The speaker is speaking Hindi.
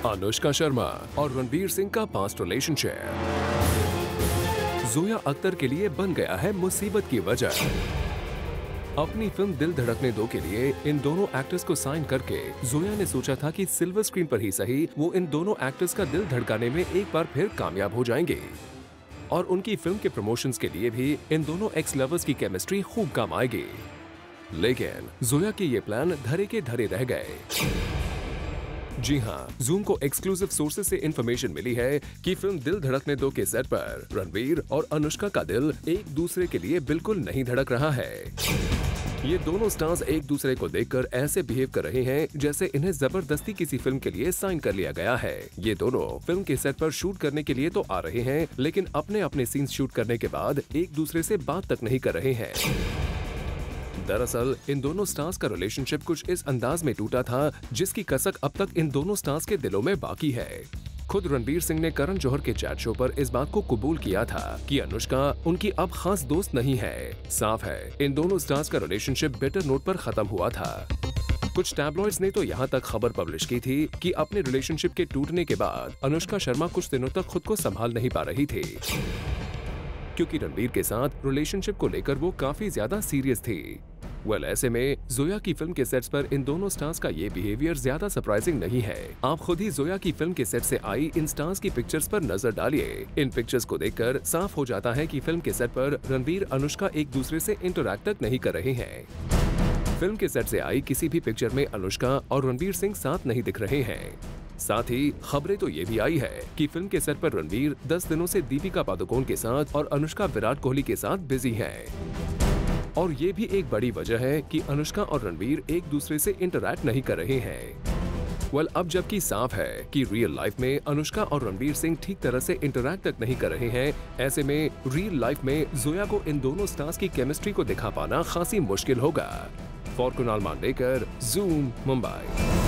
अनुष्का शर्मा और रणवीर सिंह का पास्ट रिलेशनशिप। जोया अख्तर के लिए बन गया है मुसीबत की वजह। अपनी फिल्म दिल धड़कने दो के लिए इन दोनों एक्टर्स को साइन करके जोया ने सोचा था कि सिल्वर स्क्रीन पर ही सही वो इन दोनों एक्टर्स का दिल धड़काने में एक बार फिर कामयाब हो जाएंगे और उनकी फिल्म के प्रमोशंस के लिए भी इन दोनों एक्स लवर्स की केमिस्ट्री खूब काम आएगी। लेकिन जोया के ये प्लान धरे के धरे रह गए। जी हाँ, जूम को एक्सक्लूसिव सोर्सेज से इंफॉर्मेशन मिली है कि फिल्म दिल धड़कने दो के सेट पर रणवीर और अनुष्का का दिल एक दूसरे के लिए बिल्कुल नहीं धड़क रहा है। ये दोनों स्टार्स एक दूसरे को देखकर ऐसे बिहेव कर रहे हैं जैसे इन्हें जबरदस्ती किसी फिल्म के लिए साइन कर लिया गया है। ये दोनों फिल्म के सेट पर शूट करने के लिए तो आ रहे हैं, लेकिन अपने अपने सीन्स शूट करने के बाद एक दूसरे से बात तक नहीं कर रहे हैं। दरअसल इन दोनों स्टार्स का रिलेशनशिप कुछ इस अंदाज में टूटा था जिसकी कसक अब तक इन दोनों स्टार्स के दिलों में बाकी है। खुद रणवीर सिंह ने करण जौहर के चैट शो पर इस बात को कबूल किया था कि अनुष्का उनकी अब खास दोस्त नहीं है। साफ है, इन दोनों स्टार्स का रिलेशनशिप बेटर नोट पर खत्म हुआ था। कुछ टैबलॉइड्स ने तो यहाँ तक खबर पब्लिश की थी कि अपने रिलेशनशिप के टूटने के बाद अनुष्का शर्मा कुछ दिनों तक खुद को संभाल नहीं पा रही थी, क्योंकि रणवीर के साथ रिलेशनशिप को लेकर वो काफी ज्यादा सीरियस थी। ऐसे में जोया की फिल्म के सेट्स पर इन दोनों स्टार्स का ये बिहेवियर ज्यादा सरप्राइजिंग नहीं है। आप खुद ही जोया की फिल्म के सेट से आई इन स्टार्स की पिक्चर्स पर नजर डालिए। इन पिक्चर्स को देखकर साफ हो जाता है कि फिल्म के सेट पर रणवीर अनुष्का एक दूसरे से इंटरैक्ट तक नहीं कर रहे हैं। फिल्म के सेट से आई किसी भी पिक्चर में अनुष्का और रणवीर सिंह साथ नहीं दिख रहे हैं। साथ ही खबरें तो ये भी आई है कि फिल्म के सेट पर रणवीर 10 दिनों से दीपिका पादुकोण के साथ और अनुष्का विराट कोहली के साथ बिजी हैं। और ये भी एक बड़ी वजह है कि अनुष्का और रणवीर एक दूसरे से इंटरैक्ट नहीं कर रहे हैं। अब जबकि साफ है कि रियल लाइफ में अनुष्का और रणवीर सिंह ठीक तरह से इंटरैक्ट तक नहीं कर रहे हैं, ऐसे में रियल लाइफ में जोया को इन दोनों स्टार्स की केमिस्ट्री को दिखा पाना खासी मुश्किल होगा। For Kunal Mandekar, zoom, Mumbai.